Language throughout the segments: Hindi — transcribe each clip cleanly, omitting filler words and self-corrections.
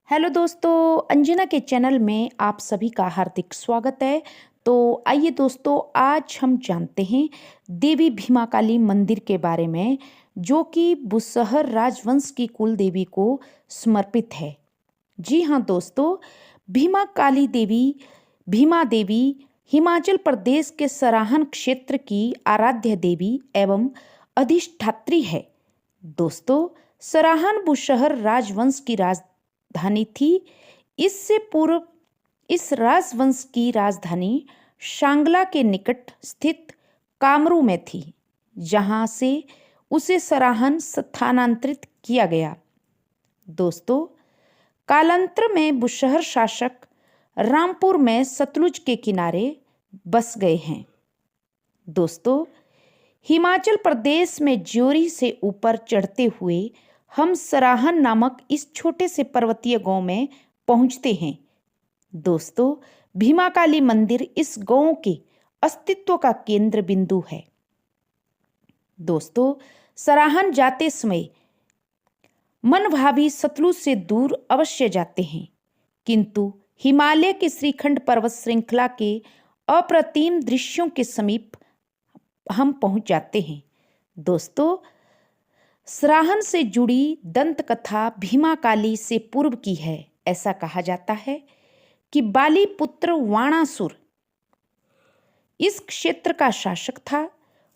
हेलो दोस्तों, अंजना के चैनल में आप सभी का हार्दिक स्वागत है। तो आइए दोस्तों, आज हम जानते हैं देवी भीमाकाली मंदिर के बारे में, जो कि बुसहर राजवंश की कुल देवी को समर्पित है। जी हाँ दोस्तों, भीमाकाली देवी भीमा देवी हिमाचल प्रदेश के सराहन क्षेत्र की आराध्य देवी एवं अधिष्ठात्री है। दोस्तों, सराहन बुशहर राजवंश की राजधानी थी। इससे पूर्व इस राजवंश की राजधानी शांगला के निकट स्थित कामरू में थी, जहां से उसे सराहन स्थानांतरित किया गया। दोस्तों, कालांतर में बुशहर शासक रामपुर में सतलुज के किनारे बस गए हैं। दोस्तों, हिमाचल प्रदेश में ज्योरी से ऊपर चढ़ते हुए हम सराहन नामक इस छोटे से पर्वतीय गांव में पहुंचते हैं। दोस्तों, भीमाकाली मंदिर इस गांव के अस्तित्व का केंद्र बिंदु है। दोस्तों, सराहन जाते समय मनभावी सतलुज से दूर अवश्य जाते हैं, किंतु हिमालय के श्रीखंड पर्वत श्रृंखला के अप्रतिम दृश्यों के समीप हम पहुंच जाते हैं। दोस्तों, सराहन से जुड़ी दंत कथा भीमाकाली से पूर्व की है। ऐसा कहा जाता है कि बाली पुत्र वाणासुर इस क्षेत्र का शासक था।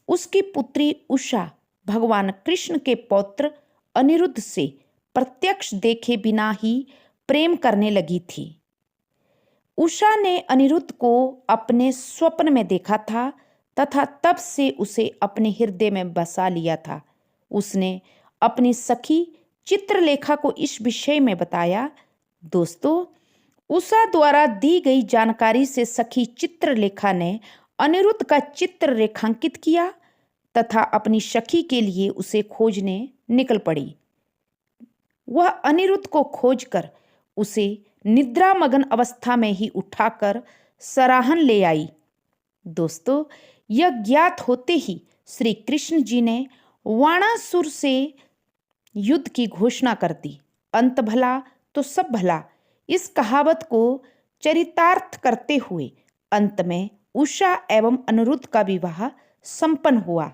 उसकी पुत्री उषा भगवान कृष्ण के पौत्र अनिरुद्ध से प्रत्यक्ष देखे बिना ही प्रेम करने लगी थी। उषा ने अनिरुद्ध को अपने स्वप्न में देखा था तथा तब से उसे अपने हृदय में बसा लिया था। उसने अपनी सखी चित्रलेखा को इस विषय में बताया। दोस्तों, उषा द्वारा दी गई जानकारी से सखी चित्रलेखा ने अनिरुद्ध का चित्र रेखांकित किया तथा अपनी सखी के लिए उसे खोजने निकल पड़ी। वह अनिरुद्ध को खोजकर उसे निद्रामग्न अवस्था में ही उठाकर सराहन ले आई। दोस्तों, यह ज्ञात होते ही श्री कृष्ण जी ने वाणासुर से युद्ध की घोषणा कर दी। अंत भला तो सब भला, इस कहावत को चरितार्थ करते हुए अंत में उषा एवं अनिरुद्ध का विवाह संपन्न हुआ।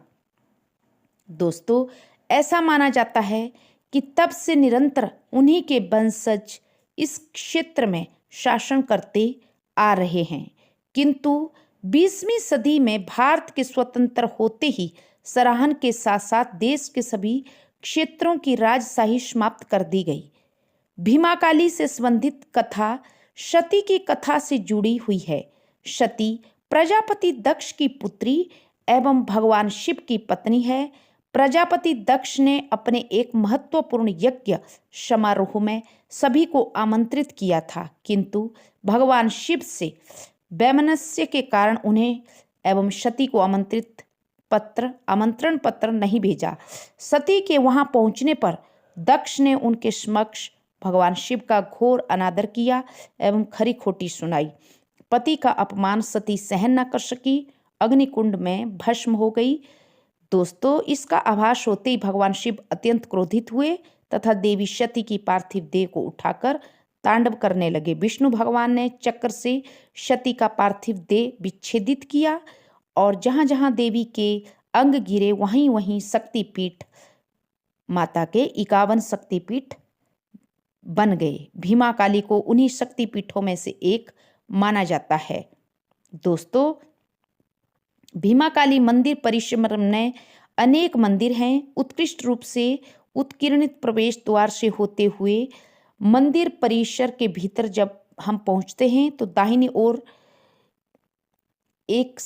दोस्तों, ऐसा माना जाता है कि तब से निरंतर उन्हीं के वंशज इस क्षेत्र में शासन करते आ रहे हैं, किंतु 20वीं सदी में भारत के स्वतंत्र होते ही सराहन के साथ साथ देश के सभी क्षेत्रों की राजशाही समाप्त कर दी गई। भीमाकाली से संबंधित कथा सती की कथा से जुड़ी हुई है। सती प्रजापति दक्ष की पुत्री एवं भगवान शिव की पत्नी है। प्रजापति दक्ष ने अपने एक महत्वपूर्ण यज्ञ समारोह में सभी को आमंत्रित किया था, किंतु भगवान शिव से वैमनस्य के कारण उन्हें एवं सती को आमंत्रण पत्र नहीं भेजा। सती के वहां पहुंचने पर दक्ष ने उनके समक्ष भगवान शिव का घोर अनादर किया एवं खरी खोटी सुनाई। पति का अपमान सती सहन न कर सकी, अग्निकुंड में भस्म हो गई। दोस्तों, इसका आभास होते ही भगवान शिव अत्यंत क्रोधित हुए तथा देवी सती की पार्थिव देह को उठाकर तांडव करने लगे। विष्णु भगवान ने चक्र से सती का पार्थिव देह विच्छेदित किया और जहां जहां देवी के अंग गिरे वहीं वहीं शक्तिपीठ, माता के 51 शक्तिपीठ बन गए। भीमाकाली को उन्हीं शक्तिपीठों में से एक माना जाता है। दोस्तों, भीमाकाली मंदिर परिसर में अनेक मंदिर हैं। उत्कृष्ट रूप से उत्कीर्णित प्रवेश द्वार से होते हुए मंदिर परिसर के भीतर जब हम पहुंचते हैं तो दाहिनी ओर एक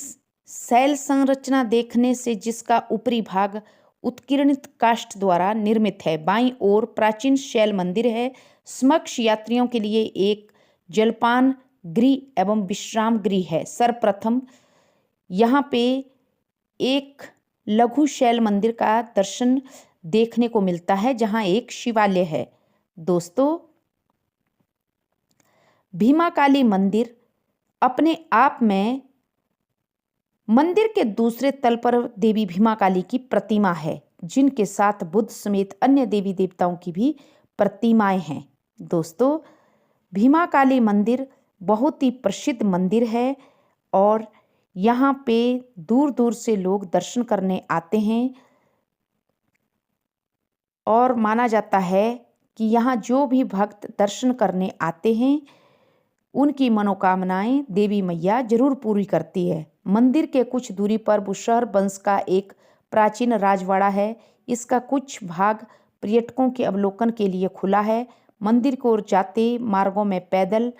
शैल संरचना देखने से जिसका ऊपरी भाग उत्कीर्णित काष्ठ द्वारा निर्मित है। बाईं ओर प्राचीन शैल मंदिर है। समक्ष यात्रियों के लिए एक जलपान गृह एवं विश्राम गृह है। सर्वप्रथम यहाँ पे एक लघु शैल मंदिर का दर्शन देखने को मिलता है, जहाँ एक शिवालय है। दोस्तों, भीमाकाली मंदिर अपने आप में मंदिर के दूसरे तल पर देवी भीमाकाली की प्रतिमा है, जिनके साथ बुद्ध समेत अन्य देवी देवताओं की भी प्रतिमाएं हैं। दोस्तों, भीमा काली मंदिर बहुत ही प्रसिद्ध मंदिर है और यहाँ पे दूर दूर से लोग दर्शन करने आते हैं और माना जाता है कि यहाँ जो भी भक्त दर्शन करने आते हैं उनकी मनोकामनाएं देवी मैया जरूर पूरी करती है। मंदिर के कुछ दूरी पर बुशहर वंश का एक प्राचीन राजवाड़ा है। इसका कुछ भाग पर्यटकों के अवलोकन के लिए खुला है। मंदिर को ओर जाते मार्गों में पैदल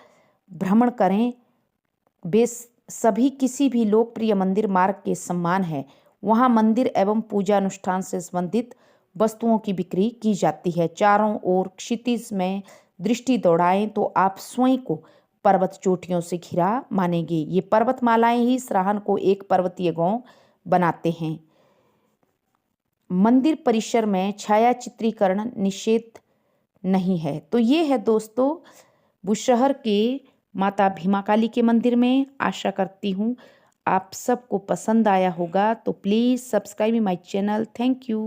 भ्रमण करें। वे सभी किसी भी लोकप्रिय मंदिर मार्ग के समान है। वहाँ मंदिर एवं पूजा अनुष्ठान से संबंधित वस्तुओं की बिक्री की जाती है। चारों ओर क्षितिज में दृष्टि दौड़ाएं तो आप स्वयं को पर्वत चोटियों से घिरा मानेंगे। ये पर्वतमालाएं ही सराहन को एक पर्वतीय गांव बनाते हैं। मंदिर परिसर में छाया चित्रीकरण निषेध नहीं है। तो ये है दोस्तों बुशहर के माता भीमा काली के मंदिर में। आशा करती हूँ आप सबको पसंद आया होगा। तो please subscribe my channel. Thank you.